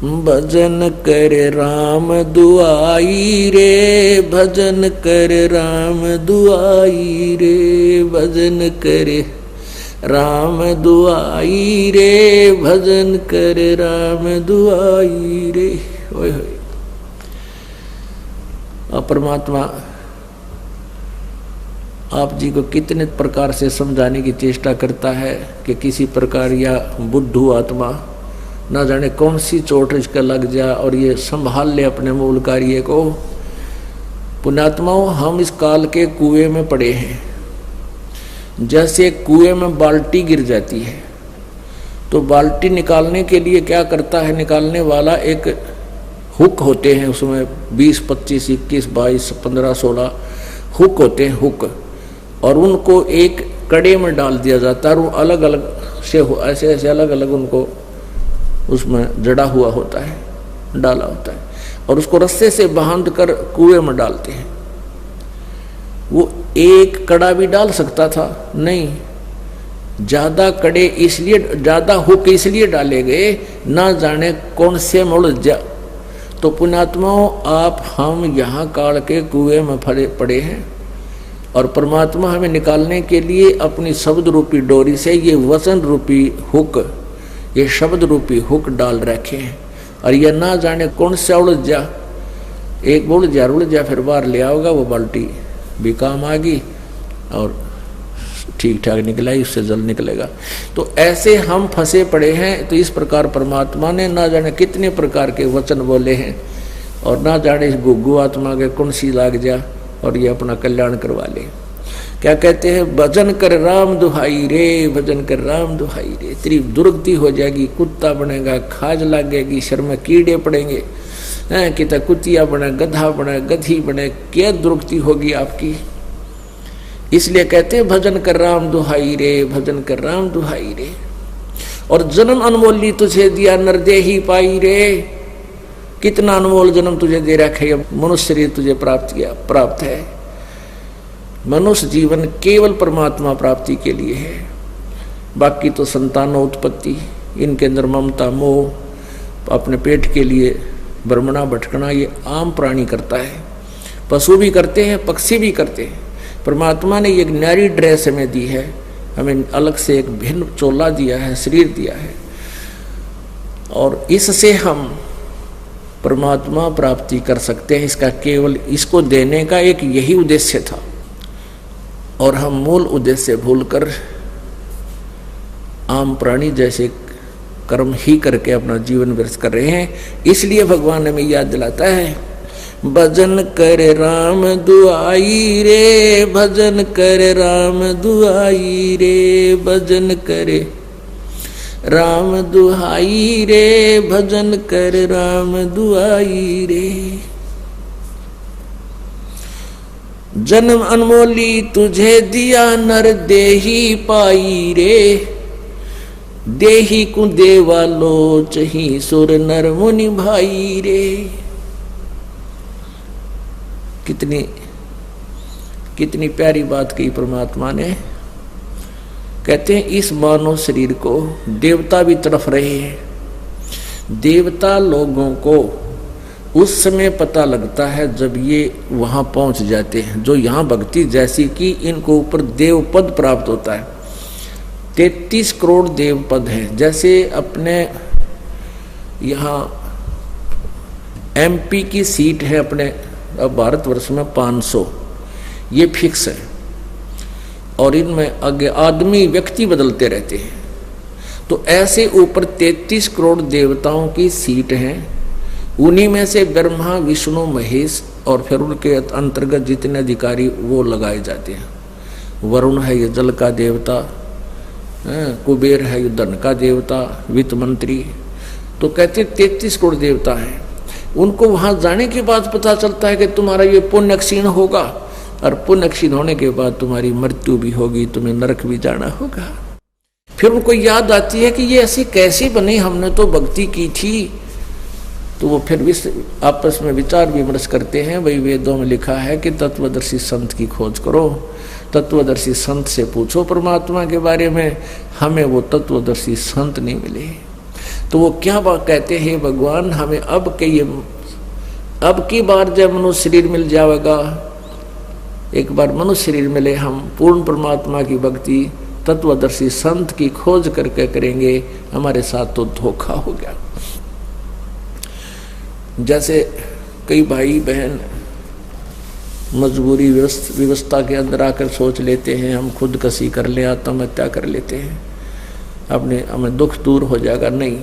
भजन कर राम दुआई रे, भजन कर राम दुआई रे, भजन करे राम दुआई रे, भजन कर राम दुआई रे। ओए होए। और परमात्मा आप जी को कितने प्रकार से समझाने की चेष्टा करता है कि किसी प्रकार या बुद्धू आत्मा ना जाने कौन सी चोट इसका लग जा और ये संभाल ले अपने मूल कार्य को। पुण्यात्माओं, हम इस काल के कुएं में पड़े हैं। जैसे कुएं में बाल्टी गिर जाती है तो बाल्टी निकालने के लिए क्या करता है निकालने वाला, एक हुक होते हैं उसमें 20, 25, 21, 22, 15, 16 हुक होते हैं, हुक, और उनको एक कड़े में डाल दिया जाता है और वो अलग अलग से ऐसे ऐसे अलग अलग उनको उसमें जड़ा हुआ होता है, डाला होता है, और उसको रस्से से बांध कर कुएं में डालते हैं। वो एक कड़ा भी डाल सकता था, नहीं, ज्यादा कड़े इसलिए, ज्यादा हुक इसलिए डाले गए ना जाने कौन से में उलझ जा। तो पुण्यात्माओं, आप हम यहाँ काल के कुएं में पड़े हैं और परमात्मा हमें निकालने के लिए अपनी शब्द रूपी डोरी से ये वचन रूपी हुक, ये शब्द रूपी हुक डाल रखे हैं। और ये ना जाने कौन सा उलझ जा, एक उलझ जा फिर बाहर ले आओगा, वो बाल्टी भी काम आ गई और ठीक ठाक निकला ही, उससे जल निकलेगा। तो ऐसे हम फंसे पड़े हैं। तो इस प्रकार परमात्मा ने ना जाने कितने प्रकार के वचन बोले हैं और ना जाने इस गुग्गू आत्मा के कौन सी लाग जा और ये अपना कल्याण करवा ले। क्या कहते हैं, भजन कर राम दुहाई रे, भजन कर राम दुहाई रे। तेरी दुर्गति हो जाएगी, कुत्ता बनेगा, खाज लगेगी, शर में कीड़े पड़ेंगे, कितना कुतिया बने, गधा बने, गधी बने, क्या दुर्गति होगी आपकी। इसलिए कहते हैं भजन कर राम दुहाई रे, भजन कर राम दुहाई रे। और जन्म अनमोली तुझे दिया नरदेही पाई रे, कितना अनमोल जन्म तुझे दे रखा है, मनुष्य शरीर तुझे प्राप्त है। मनुष्य जीवन केवल परमात्मा प्राप्ति के लिए है, बाकी तो संतानोत्पत्ति, इनके अंदर ममता मोह, अपने पेट के लिए भ्रमणा भटकना, ये आम प्राणी करता है, पशु भी करते हैं, पक्षी भी करते हैं। परमात्मा ने एक न्यारी ड्रेस हमें दी है, हमें अलग से एक भिन्न चोला दिया है, शरीर दिया है, और इससे हम परमात्मा प्राप्ति कर सकते हैं। इसका केवल इसको देने का एक यही उद्देश्य था और हम मूल उद्देश्य भूलकर आम प्राणी जैसे कर्म ही करके अपना जीवन व्यर्थ कर रहे हैं। इसलिए भगवान हमें याद दिलाता है, भजन कर राम दुआई रे, भजन कर राम दुआई रे, भजन करे राम दुहाई रे, भजन कर राम दुआई रे। जन्म अनमोली तुझे दिया नर देही पाई रे, देही को देवा लोचही सुर नर मुनि भाई रे। कितनी प्यारी बात कही परमात्मा ने। कहते हैं इस मानव शरीर को देवता भी तड़फ रहे हैं। देवता लोगों को उस समय पता लगता है जब ये वहां पहुंच जाते हैं, जो यहाँ भक्ति जैसी कि इनको ऊपर देव पद प्राप्त होता है। 33 करोड़ देव पद हैं। जैसे अपने यहाँ MP की सीट है अपने भारतवर्ष में 500, ये फिक्स है, और इनमें आगे आदमी व्यक्ति बदलते रहते हैं। तो ऐसे ऊपर 33 करोड़ देवताओं की सीट हैं। उन्हीं में से ब्रह्मा विष्णु महेश और फिर उनके अंतर्गत जितने अधिकारी वो लगाए जाते हैं। वरुण है ये जल का देवता, कुबेर है ये धन का देवता, वित्त मंत्री। तो कहते 33 करोड़ देवता हैं। उनको वहां जाने के बाद पता चलता है कि तुम्हारा ये पुण्य क्षीण होगा, और पुण्य क्षीण होने के बाद तुम्हारी मृत्यु भी होगी, तुम्हें नरक भी जाना होगा। फिर उनको याद आती है कि ये ऐसी कैसी बनी, हमने तो भक्ति की थी। तो वो फिर आपस में विचार विमर्श करते हैं। भाई वेदों में लिखा है कि तत्वदर्शी संत की खोज करो, तत्वदर्शी संत से पूछो परमात्मा के बारे में। हमें वो तत्वदर्शी संत नहीं मिले। तो वो क्या बात कहते हैं, भगवान हमें अब की बार जब मनुष्य शरीर मिल जाएगा, एक बार मनुष्य शरीर मिले, हम पूर्ण परमात्मा की भक्ति तत्वदर्शी संत की खोज करके करेंगे, हमारे साथ तो धोखा हो गया। जैसे कई भाई बहन मजबूरी व्यवस्था के अंदर आकर सोच लेते हैं हम खुदकशी कर ले, आत्महत्या कर लेते हैं, हमें दुख दूर हो जाएगा। नहीं,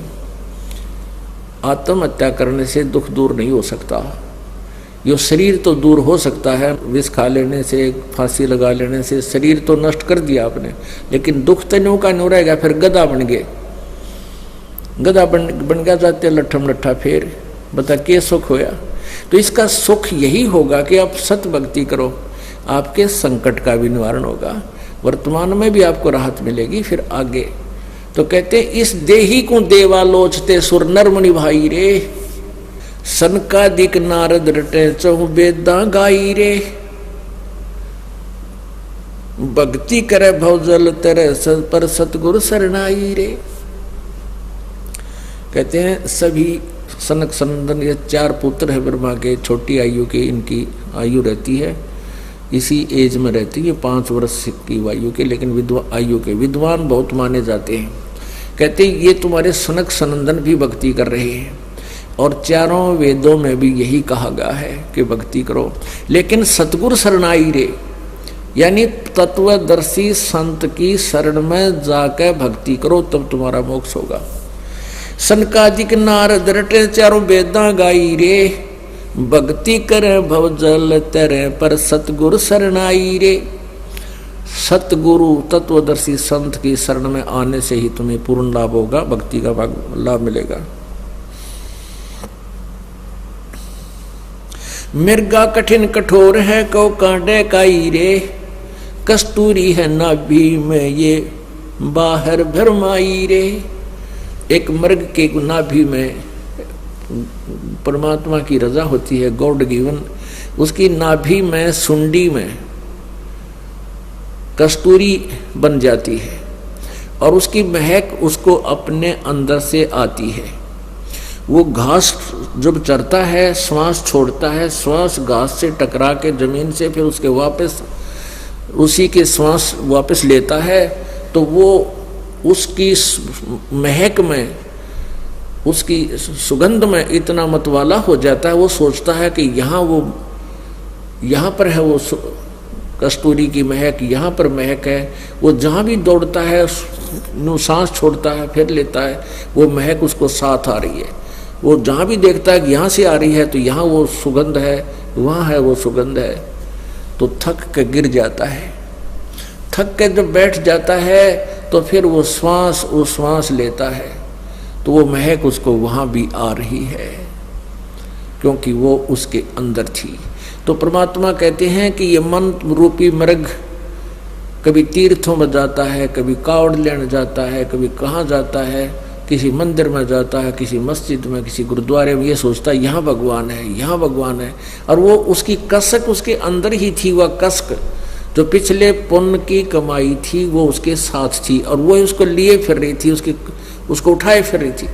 आत्महत्या करने से दुख दूर नहीं हो सकता। यो शरीर तो दूर हो सकता है, विष खा लेने से, फांसी लगा लेने से शरीर तो नष्ट कर दिया आपने, लेकिन दुख तो न्यू का न्यू रहेगा। फिर गधा बन गए, गधा बन गया जाते लट्ठम लट्ठा, फिर बता के सुख होया। तो इसका सुख यही होगा कि आप सत भक्ति करो, आपके संकट का भी निवारण होगा, वर्तमान में भी आपको राहत मिलेगी, फिर आगे। तो कहते इस देही को देवा लोचते सुर नर मुनि भाई रे, सनकादिक नारद रटे चहु वेदा गाई रे, भक्ति करे भवजल तेरे पर सतगुरु शरणाई रे। कहते हैं सभी सनक सनंदन, ये 4 पुत्र है ब्रह्मा के, छोटी आयु के, इनकी आयु रहती है इसी एज में रहती है 5 वर्ष की आयु के, लेकिन आयु के विद्वान बहुत माने जाते हैं। कहते हैं ये तुम्हारे सनक सनंदन भी भक्ति कर रहे हैं, और 4 वेदों में भी यही कहा गया है कि भक्ति करो, लेकिन सतगुरु शरणाई रे, यानी तत्वदर्शी संत की शरण में जाकर भक्ति करो, तब तुम्हारा मोक्ष होगा। सनकादिक नारद रटे 4 वेदा गाई रे, भक्ति करे भवजल तेरे पर सतगुरु शरणाई रे। सतगुरु तत्वदर्शी संत की शरण में आने से ही तुम्हें पूर्ण लाभ होगा, भक्ति का लाभ मिलेगा। मिर्गा कठिन कठोर है को कांटे काई रे, कस्तूरी है नाभि में ये बाहर भरमाई रे। एक मृग के नाभि में परमात्मा की रजा होती है, गॉड गिवन, उसकी नाभि में सुंडी में कस्तूरी बन जाती है, और उसकी महक उसको अपने अंदर से आती है। वो घास जब चरता है, श्वास छोड़ता है, श्वास घास से टकरा के जमीन से फिर उसके वापस उसी के श्वास वापस लेता है, तो वो उसकी महक में, उसकी सुगंध में इतना मतवाला हो जाता है, वो सोचता है कि यहाँ पर है वो कस्तूरी की महक, यहाँ पर महक है। वो जहाँ भी दौड़ता है, सांस छोड़ता है, फिर लेता है, वो महक उसको साथ आ रही है। वो जहाँ भी देखता है कि यहाँ से आ रही है, तो यहाँ वो सुगंध है, वहाँ है वो सुगंध है, तो थक के गिर जाता है। थक के जब बैठ जाता है, तो फिर वो श्वास लेता है, तो वो महक उसको वहाँ भी आ रही है, क्योंकि वो उसके अंदर थी। तो परमात्मा कहते हैं कि ये मन रूपी मृग कभी तीर्थों में जाता है, कभी कावड़ लेने जाता है, कभी कहाँ जाता है, किसी मंदिर में जाता है, किसी मस्जिद में, किसी गुरुद्वारे में, ये सोचता है यहाँ भगवान है, यहाँ भगवान है। और वो उसकी कसक उसके अंदर ही थी, वह कसक जो पिछले पुण्य की कमाई थी वो उसके साथ थी, और वो उसको लिए फिर रही थी, उसको उठाए फिर रही थी।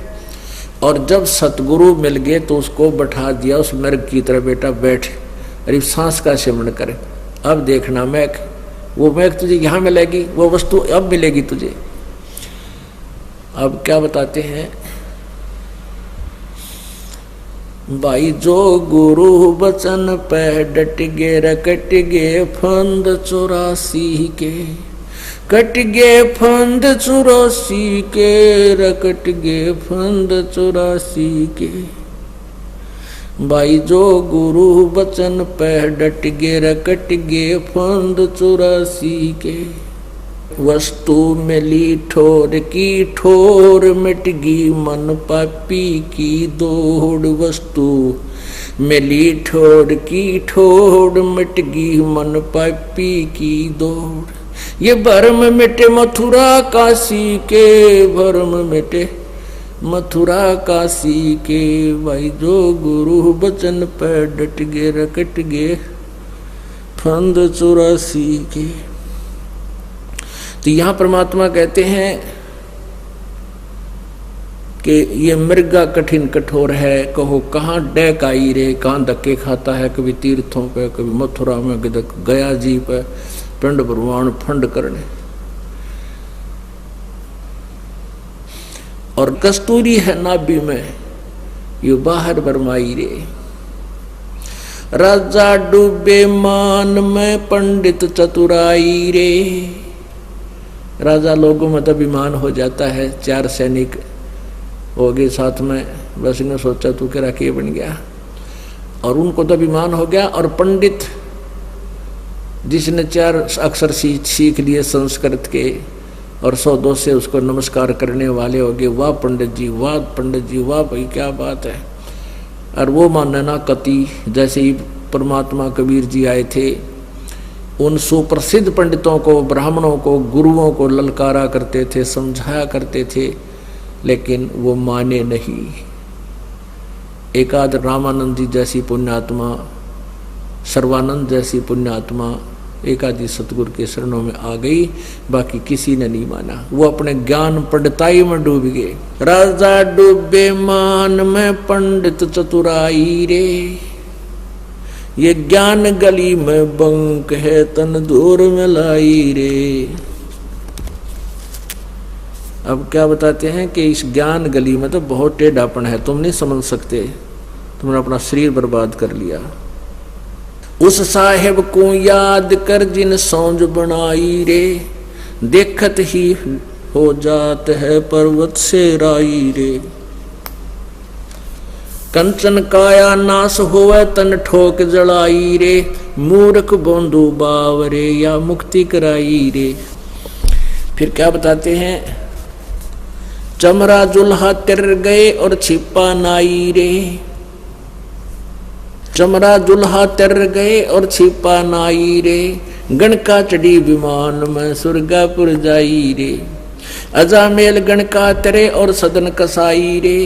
और जब सतगुरु मिल गए तो उसको बैठा दिया उस मृग की तरह, बेटा बैठ, अरे सांस का सिमरण करे, अब देखना महक, वो महक तुझे यहाँ मिलेगी, वो वस्तु अब मिलेगी तुझे। अब क्या बताते हैं भाई, जो गुरु बचन पे डट गे रकट गे फंद 84 के, कट गे फंद 84 के, रकट गे फंद 84 के। भाई जो गुरु बचन पे डट गे रकट गे फंद 84 के, वस्तु मिली ठोर की ठोर, मिटगी मन पापी की दौड़। वस्तु मिली ठोर की ठोर, मिटगी मन पापी की दौड़। ये भरम मिटे मथुरा काशी के, भरम मिटे मथुरा काशी के। भाई जो गुरु बचन पे डट गे रकट गे फंद 84 के। तो यहाँ परमात्मा कहते हैं कि ये मृगा कठिन कठोर है, कहो कहाँ डैक आई रे, कहाँ धक्के खाता है, कभी तीर्थों पे, कभी मथुरा में, कभी गया जी पे, पिंड भगवान फंड करने। और कस्तूरी है नाभि में, ये बाहर बरमाई रे। राजा डूबे मान में, पंडित चतुराई रे। राजा लोगों में तो अभिमान हो जाता है, 4 सैनिक हो गए साथ में, बस इन्हें सोचा तू क्या राखी बन गया, और उनको तो अभिमान हो गया। और पंडित जिसने 4 अक्षर सीख लिए संस्कृत के और 100-200 से उसको नमस्कार करने वाले हो गए, वाह पंडित जी, वाह पंडित जी, वाह भाई क्या बात है। और वो मानना कति, जैसे ही परमात्मा कबीर जी आए थे, उन सुप्रसिद्ध पंडितों को, ब्राह्मणों को, गुरुओं को ललकारा करते थे, समझाया करते थे, लेकिन वो माने नहीं। एकाद रामानंद जी जैसी पुण्यात्मा, सर्वानंद जैसी पुण्यात्मा एकादी सतगुरु के शरणों में आ गई, बाकी किसी ने नहीं माना। वो अपने ज्ञान पंडिताई में डूब गए। राजा डूबे मान में, पंडित चतुराई रे। ये ज्ञान गली में बंक है, तन दूर में लाई रे। अब क्या बताते हैं कि इस ज्ञान गली में तो बहुत टेढ़ापन है, तुम नहीं समझ सकते, तुमने अपना शरीर बर्बाद कर लिया। उस साहेब को याद कर जिन सौंज बनाई रे, देखत ही हो जात है पर्वत से राई रे। कंचन काया नाश होवे, तन ठोक जड़ाई रे। मूर्ख बोंदू बावरे, या मुक्ति कराई रे। फिर क्या बताते हैं, चमरा जुल्हा तिर गए और छिपा नाई रे। चमरा जुल्हा तिर गए और छिपा नाई रे। गणका चढ़ी विमान में, सुरगापुर जाई रे। अजामेल गणका तरे और सदन कसाई रे।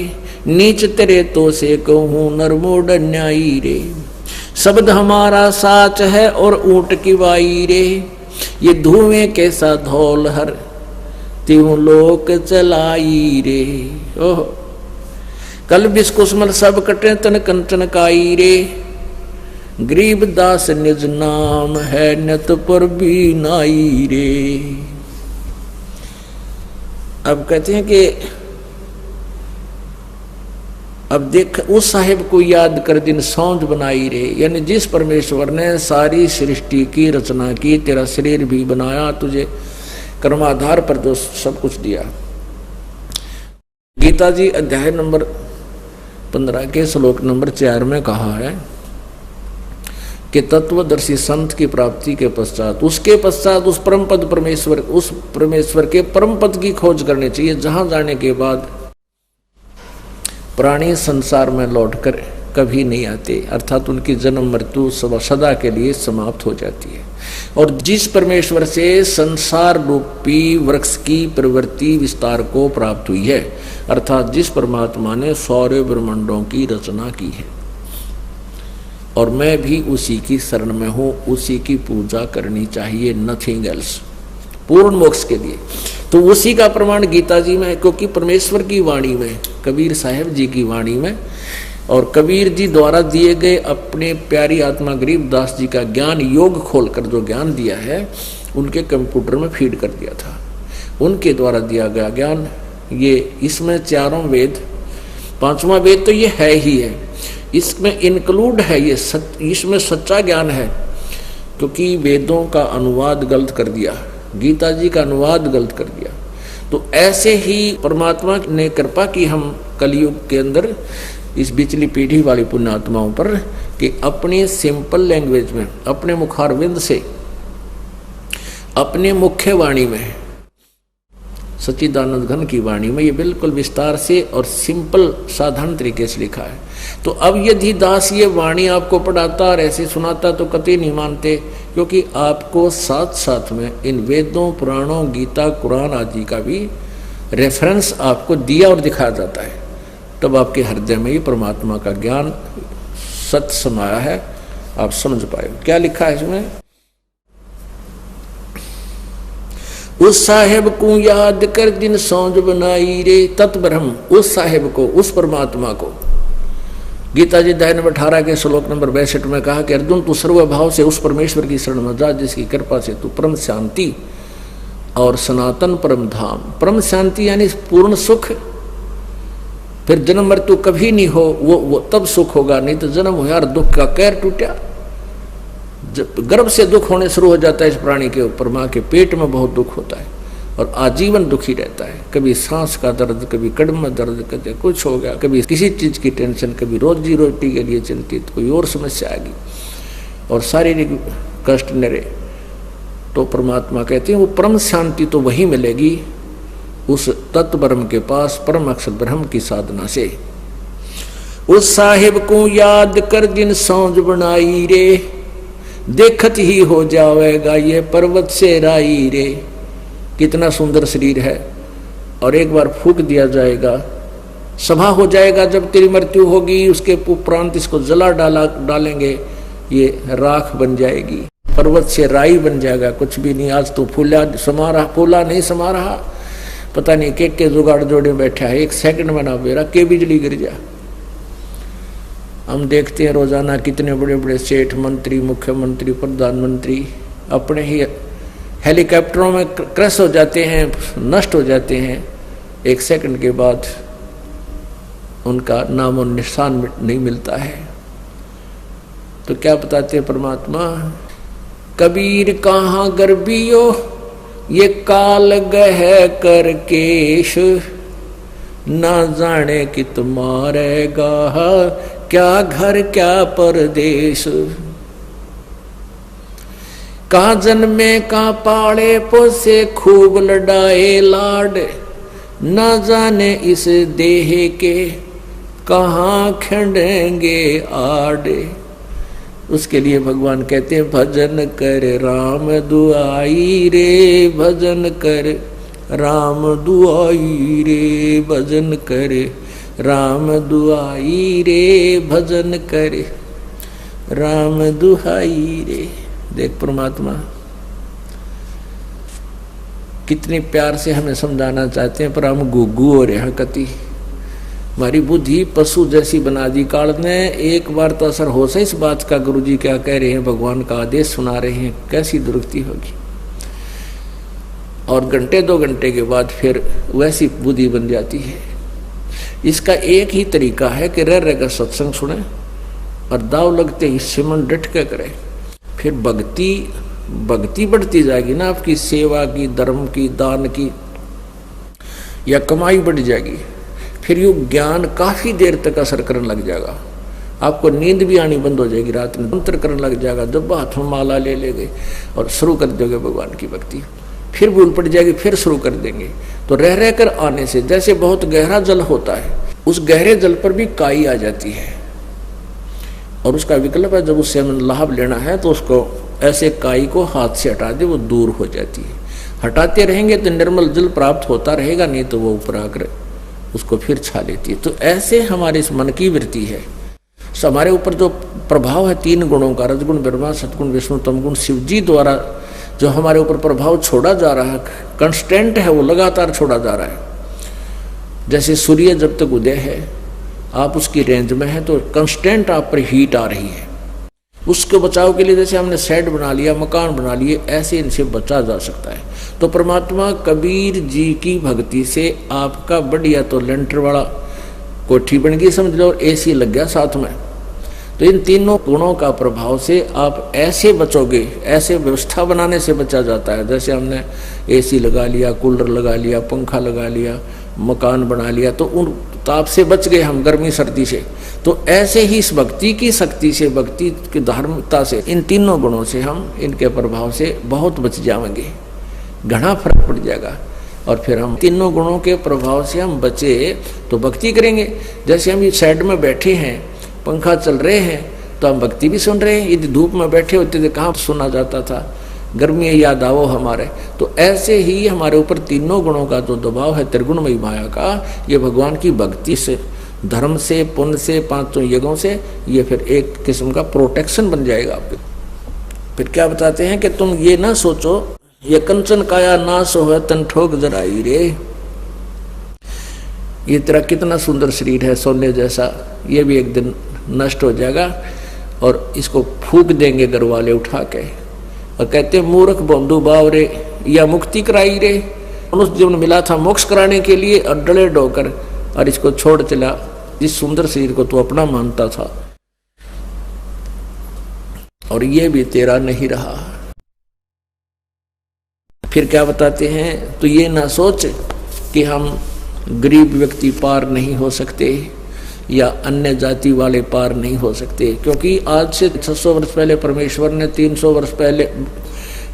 नीच तेरे तो से कहूँ नरमोड न्यायी रे। शब्द हमारा साच है और ऊंट की वाई रे। ये धुएं कैसा धौल हर, त्यों लोक चलाई रे। ओह, कल बिस्कुस्मल सब कटे तन कंचन काई रे। गरीब दास निज नाम है, नत पर भी नाई रे। अब कहते हैं कि अब देख, उस साहिब को याद कर दिन सौंध बनाई रे, यानी जिस परमेश्वर ने सारी सृष्टि की रचना की, तेरा शरीर भी बनाया, तुझे कर्माधार पर जो सब कुछ दिया। गीता जी अध्याय नंबर 15 के श्लोक नंबर 4 में कहा है कि तत्वदर्शी संत की प्राप्ति के पश्चात, उसके पश्चात उस परम पद परमेश्वर, उस परमेश्वर के परम पद की खोज करनी चाहिए, जहां जाने के बाद प्राणी संसार में लौटकर कभी नहीं आते, अर्थात उनकी जन्म मृत्यु सदा के लिए समाप्त हो जाती है। और जिस परमेश्वर से संसार रूपी वृक्ष की प्रवृत्ति विस्तार को प्राप्त हुई है, अर्थात जिस परमात्मा ने सौर्य ब्रह्मांडों की रचना की है, और मैं भी उसी की शरण में हूँ, उसी की पूजा करनी चाहिए, नथिंग एल्स, पूर्ण मोक्ष के लिए। तो उसी का प्रमाण गीता जी में है, क्योंकि परमेश्वर की वाणी में, कबीर साहब जी की वाणी में, और कबीर जी द्वारा दिए गए अपने प्यारी आत्मा गरीबदास जी का ज्ञान योग खोलकर जो ज्ञान दिया है, उनके कंप्यूटर में फीड कर दिया था। उनके द्वारा दिया गया ज्ञान, ये इसमें 4 वेद, 5वां वेद तो ये है ही है, इसमें इंक्लूड है, ये इसमें सच्चा ज्ञान है। क्योंकि वेदों का अनुवाद गलत कर दिया, गीता जी का अनुवाद गलत कर दिया। तो ऐसे ही परमात्मा ने कृपा की हम कलयुग के अंदर इस बिचली पीढ़ी वाली पुण्यात्माओं पर, कि अपनी सिंपल लैंग्वेज में, अपने मुखारविंद से, अपने मुख्य वाणी में, सच्चिदानंद घन की वाणी में, ये बिल्कुल विस्तार से और सिंपल साधारण तरीके से लिखा है। तो अब यदि दास ये वाणी आपको पढ़ाता और ऐसे सुनाता तो कतई नहीं मानते, क्योंकि आपको साथ साथ में इन वेदों, पुराणों, गीता, कुरान आदि का भी रेफरेंस आपको दिया और दिखाया जाता है। तब आपके हृदय में ये परमात्मा का ज्ञान सत्य समाया है, आप समझ पाए। क्या लिखा है इसमें, उस साहेब को याद कर जिन सौंज बनाई रे, तत्ब्रह्म, उस साहेब को, उस परमात्मा को। गीता जी अध्याय नंबर 18 के श्लोक नंबर 62 में कहा कि अर्जुन तू सर्वभाव से उस परमेश्वर की शरण में जा जिसकी कृपा से तू परम शांति और सनातन परम धाम, परम शांति यानी पूर्ण सुख, फिर जन्म मृत्यु कभी नहीं हो, वो तब सुख होगा, नहीं तो जन्म हो यार दुख का कैर टूटा। जब गर्भ से दुख होने शुरू हो जाता है इस प्राणी के ऊपर, माँ के पेट में बहुत दुख होता है और आजीवन दुखी रहता है। कभी सांस का दर्द, कभी कड़म में दर्द, कभी कुछ हो गया, कभी किसी चीज की टेंशन, कभी रोजी रोटी के लिए चिंतित, कोई और समस्या आ गई और शारीरिक कष्ट निरे। तो परमात्मा कहते हैं वो परम शांति तो वही मिलेगी उस तत्व ब्रह्म के पास, परम अक्षर ब्रह्म की साधना से। उस साहिब को याद कर जिन सौंज बनाई रे, देखत ही हो जाएगा ये पर्वत से राई रे। कितना सुंदर शरीर है, और एक बार फूक दिया जाएगा, सभा हो जाएगा। जब तेरी मृत्यु होगी उसके उपरांत इसको जला डालेंगे, ये राख बन जाएगी, पर्वत से राई बन जाएगा। कुछ भी नहीं, आज तो फूला समा रहा, फूला नहीं समा रहा, पता नहीं के जुगाड़ जोड़े बैठा है, एक सेकंड में ना बेरा के बिजली गिर जा। हम देखते हैं रोजाना कितने बड़े बड़े सेठ, मंत्री, मुख्यमंत्री, प्रधानमंत्री अपने ही हेलीकॉप्टरों में क्रैश हो जाते हैं, नष्ट हो जाते हैं, एक सेकंड के बाद उनका नामो निशान नहीं मिलता है। तो क्या बताते हैं परमात्मा, कबीर कहाँ गर्बियो ये काल गह कर केश, ना जाने कि तुम्हारेगा क्या घर क्या परदेश। कहाँ जन्मे कहाँ पाले पोसे खूब लड़ाए लाड, न जाने इस देह के कहाँ खंडेंगे आड़े। उसके लिए भगवान कहते हैं भजन कर राम दुआई रे, भजन कर राम दुआई रे, भजन कर राम दुआई रे, भजन कर राम दुहाई रे। देख परमात्मा कितनी प्यार से हमें समझाना चाहते हैं, पर हम गुग्गू हो रहे हैं कति। हमारी बुद्धि पशु जैसी बना दी काल ने। एक बार तो असर हो से इस बात का, गुरुजी क्या कह रहे हैं, भगवान का आदेश सुना रहे हैं, कैसी दुरुक्ति होगी। और घंटे 2 घंटे के बाद फिर वैसी बुद्धि बन जाती है। इसका एक ही तरीका है कि रह रहकर सत्संग सुने और दाव लगते ही सिमन डट के करें। फिर भक्ति बढ़ती जाएगी ना, आपकी सेवा की, धर्म की, दान की, या कमाई बढ़ जाएगी। फिर यू ज्ञान काफी देर तक असर करने लग जाएगा। आपको नींद भी आनी बंद हो जाएगी, रात में मंत्र करने लग जाएगा। जब हाथ में माला ले लेंगे और शुरू कर दोगे भगवान की भक्ति, फिर भूल पड़ जाएगी, फिर शुरू कर देंगे। तो रह रहकर आने से, जैसे बहुत गहरा जल होता है, उस गहरे जल पर भी काई आ जाती है और उसका विकल्प है, जब उससे हमें लाभ लेना है तो उसको ऐसे काई को हाथ से हटा दे, वो दूर हो जाती है। हटाते रहेंगे तो निर्मल जल प्राप्त होता रहेगा, नहीं तो वो ऊपर आकर उसको फिर छा लेती है। तो ऐसे हमारे इस मन की वृत्ति है। हमारे ऊपर जो प्रभाव है 3 गुणों का, रजगुण, ब्रह्मा, सतगुण, विष्णु, तमगुण, शिव जी द्वारा जो हमारे ऊपर प्रभाव छोड़ा जा रहा है, कंस्टेंट है, वो लगातार छोड़ा जा रहा है। जैसे सूर्य जब तक उदय है, आप उसकी रेंज में है तो कंस्टेंट आप पर हीट आ रही है। उसके बचाव के लिए जैसे हमने शेड बना लिया, मकान बना लिए, ऐसे इनसे बचा जा सकता है। तो परमात्मा कबीर जी की भक्ति से आपका बढ़िया तो लेंटर वाला कोठी बन गई समझ लो, और एसी लग गया साथ में। तो इन तीनों गुणों का प्रभाव से आप ऐसे बचोगे, ऐसे व्यवस्था बनाने से बचा जाता है। जैसे हमने एसी लगा लिया, कूलर लगा लिया, पंखा लगा लिया, मकान बना लिया, तो उन ताप से बच गए हम, गर्मी सर्दी से। तो ऐसे ही इस भक्ति की शक्ति से, भक्ति की धार्मिकता से, इन तीनों गुणों से हम, इनके प्रभाव से बहुत बच जाएंगे, घना फर्क पड़ जाएगा। और फिर हम तीनों गुणों के प्रभाव से हम बचे तो भक्ति करेंगे। जैसे हम इस साइड में बैठे हैं, पंखा चल रहे हैं, तो हम भक्ति भी सुन रहे हैं। यदि धूप में बैठे होते तो कहाँ सुना जाता था, गर्मी याद आओ हमारे। तो ऐसे ही हमारे ऊपर तीनों गुणों का जो दबाव है, त्रिगुणमयी माया का, ये भगवान की भक्ति से, धर्म से, पुण्य से, 5 यज्ञों से, ये फिर एक किस्म का प्रोटेक्शन बन जाएगा आपके। फिर क्या बताते हैं कि तुम ये ना सोचो ये कंचन काया नाश हो तन ठोक जराई रे। ये तेरा कितना सुंदर शरीर है सोने जैसा, ये भी एक दिन नष्ट हो जाएगा और इसको फूक देंगे घर वाले उठा के। और कहते मूर्ख बंधु भाव रे, या मुक्ति कराई रे। मनुष्य जीवन मिला था मोक्ष कराने के लिए और डले डोकर और इसको छोड़ चला, जिस सुंदर शरीर को तू अपना मानता था, और ये भी तेरा नहीं रहा। फिर क्या बताते हैं, तो ये ना सोच कि हम गरीब व्यक्ति पार नहीं हो सकते या अन्य जाति वाले पार नहीं हो सकते, क्योंकि आज से 600 वर्ष पहले परमेश्वर ने 300 वर्ष पहले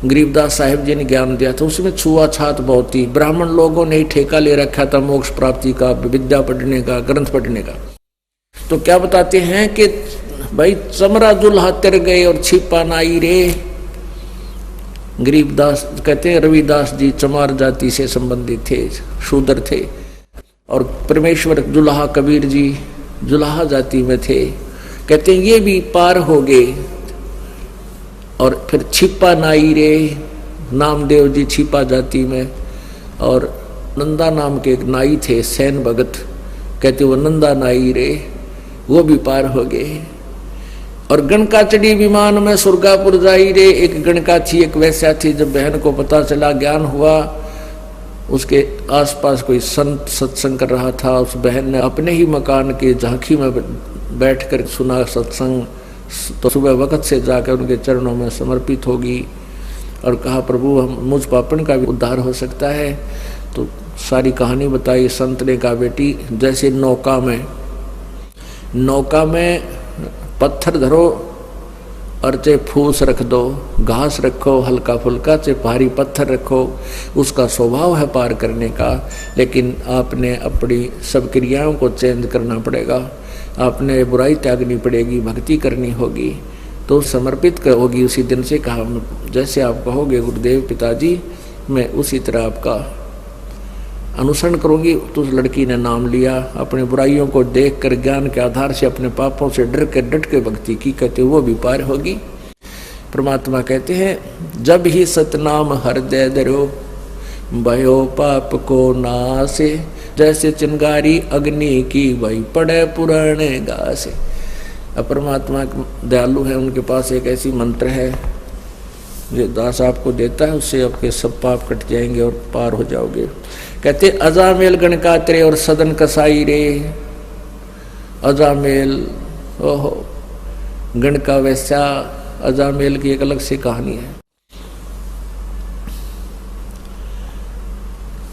गरीबदास साहिब जी ने ज्ञान दिया था, उसमें छुआछात बहुत थी। ब्राह्मण लोगों ने ही ठेका ले रखा था मोक्ष प्राप्ति का, विद्या पढ़ने का, ग्रंथ पढ़ने का। तो क्या बताते हैं कि भाई चमरा दुल्हा तर गए और छिपा नाई रे। गरीबदास कहते हैं रविदास जी चमार जाति से संबंधित थे, शूद्र थे, और परमेश्वर दुल्हा कबीर जी जुलाहा जाति में थे। कहते हैं ये भी पार हो गए। और फिर छिपा नाई रे, नामदेव जी छिपा जाति में, और नंदा नाम के एक नाई थे सैन भगत, कहते वो नंदा नाई रे, वो भी पार हो गए। और गणका चढ़ी विमान में सुरगापुर जाई रे। एक गणका थी, एक वैश्या थी। जब बहन को पता चला, ज्ञान हुआ, उसके आसपास कोई संत सत्संग कर रहा था, उस बहन ने अपने ही मकान की झांकी में बैठकर सुना सत्संग। तो सुबह वक्त से जाकर उनके चरणों में समर्पित होगी और कहा प्रभु हम मुझ पापन का भी उद्धार हो सकता है। तो सारी कहानी बताई। संत ने कहा बेटी जैसे नौका में पत्थर धरो और चाहे फूस रख दो, घास रखो हल्का फुल्का, चाहे भारी पत्थर रखो, उसका स्वभाव है पार करने का। लेकिन आपने अपनी सब क्रियाओं को चेंज करना पड़ेगा, आपने बुराई त्यागनी पड़ेगी, भक्ति करनी होगी, तो समर्पित होगी उसी दिन से। कहा जैसे आप कहोगे गुरुदेव पिताजी, मैं उसी तरह आपका अनुसरण करूंगी। तो उस लड़की ने नाम लिया, अपने बुराइयों को देखकर ज्ञान के आधार से अपने पापों से डट के भक्ति की। कहते वो भी पार होगी। परमात्मा कहते हैं जब ही सतनाम हृदय धरो भयो पाप को नासे। जैसे चिंगारी अग्नि की वही पड़े पुराने घासे। अब परमात्मा दयालु है, उनके पास एक ऐसी मंत्र है जो दास आपको देता है, उससे आपके सब पाप कट जाएंगे और पार हो जाओगे। कहते अजामेल गणकात्रे और सदन कसाई रे। अजामेल ओहो गणका वैश्या, अजामेल की एक अलग सी कहानी है।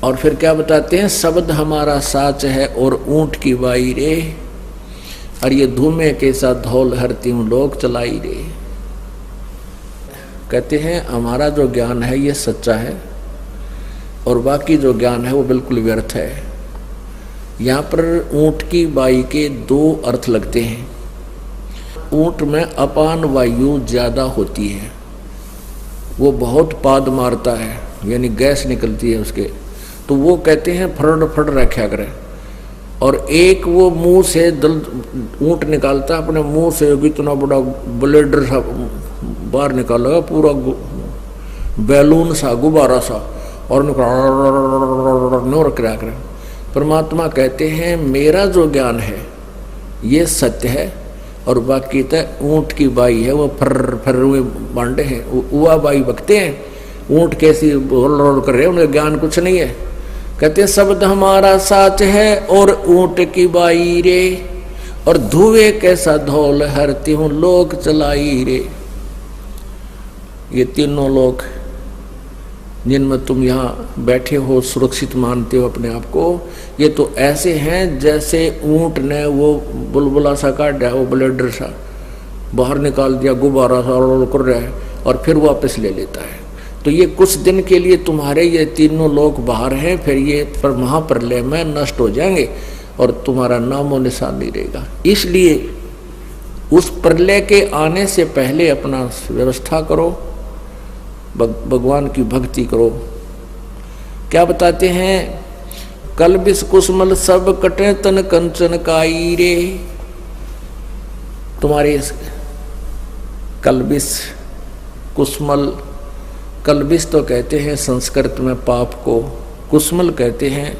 और फिर क्या बताते हैं, शब्द हमारा साच है और ऊंट की बाई रे। और ये धूमे के साथ धौल हरती हूँ लोक चलाई रे। कहते हैं हमारा जो ज्ञान है ये सच्चा है और बाकी जो ज्ञान है वो बिल्कुल व्यर्थ है। यहाँ पर ऊंट की बाई के दो अर्थ लगते हैं। ऊंट में अपान वायु ज्यादा होती है, वो बहुत पाद मारता है, यानी गैस निकलती है उसके, तो वो कहते हैं फड़ रखा करे। और एक वो मुंह से ऊंट निकालता है, अपने मुंह से इतना बड़ा ब्लेडर सा बाहर निकालेगा, पूरा बैलून सा, गुब्बारा सा, और नो रख रहा करे। परमात्मा कहते हैं मेरा जो ज्ञान है ये सत्य है और बाकी तो ऊंट की बाई है, वो फर हुए बांडे हैं, उवा बाई बकते हैं। ऊंट कैसी रोल कर रहे हैं, उनका ज्ञान कुछ नहीं है। कहते शब्द हमारा साच है और ऊंट की बाई रे। और धुए कैसा धौल हरती हूँ लोक चलाई रे। ये तीनों लोग जिनमें तुम यहाँ बैठे हो, सुरक्षित मानते हो अपने आप को, ये तो ऐसे हैं जैसे ऊंट ने वो बुलबुला सा काट दिया, वो ब्लेडर सा बाहर निकाल दिया, गुब्बारा सा रोल कर रहा है और फिर वापस ले लेता है। तो ये कुछ दिन के लिए तुम्हारे ये तीनों लोग बाहर हैं, फिर ये पर महाप्रलय में नष्ट हो जाएंगे और तुम्हारा नामो निशान नहीं रहेगा। इसलिए उस प्रलय के आने से पहले अपना व्यवस्था करो, भगवान की भक्ति करो। क्या बताते हैं, कल बिस कुसमल सब कटे तन कंचन काई रे। तुम्हारे कलबिस कुसमल कल्बिस तो कहते हैं संस्कृत में पाप को, कुस्मल कहते हैं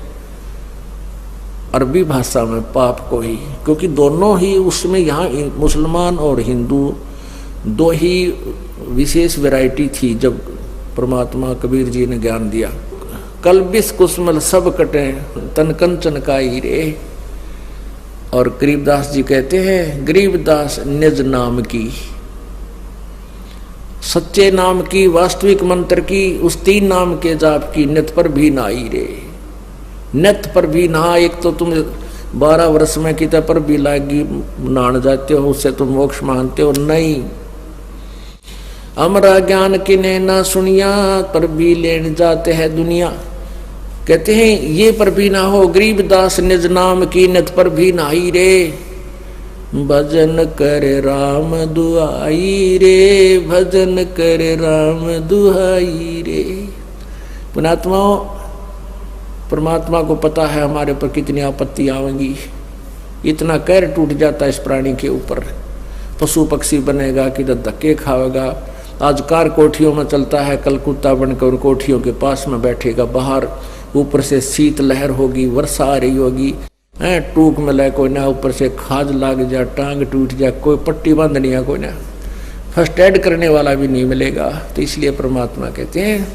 अरबी भाषा में पाप को ही, क्योंकि दोनों ही उसमें यहाँ मुसलमान और हिंदू दो ही विशेष वैरायटी थी जब परमात्मा कबीर जी ने ज्ञान दिया। कल्बिस कुस्मल सब कटे तन कंचन का ही रे। और गरीबदास जी कहते हैं गरीबदास निज नाम की, सच्चे नाम की, वास्तविक मंत्र की, उस तीन नाम के जाप की नित पर भी ना आई रे। नित पर भी नहा, एक तो तुम 12 वर्ष में कितने पर भी लागी नहान जाते हो, उससे तुम मोक्ष मानते हो नहीं। अमरा ज्ञान किने ना सुनिया पर भी लेन जाते हैं दुनिया। कहते हैं ये पर भी ना हो, गरीबदास निज नाम की नित पर भी नाही रे। भजन करे राम दुहाई रे, भजन करे राम दुहाई रे। पुणात्माओं, परमात्मा को पता है हमारे पर कितनी आपत्ति आवेंगी, इतना कहर टूट जाता है इस प्राणी के ऊपर। पशु पक्षी बनेगा, किधर धक्के खाएगा। आज कार कोठियों में चलता है, कल कुत्ता बनकर कोठियों के पास में बैठेगा। बाहर ऊपर से शीत लहर होगी, वर्षा आ रही होगी, टूक में ले कोई ना, ऊपर से खाज लाग जा, टांग टूट जा, कोई पट्टी बांधनी है कोई ना, फर्स्ट एड करने वाला भी नहीं मिलेगा। तो इसलिए परमात्मा कहते हैं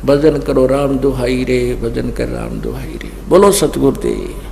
भजन करो राम दुहाई रे, भजन कर राम दुहाई रे। बोलो सतगुरुदेव।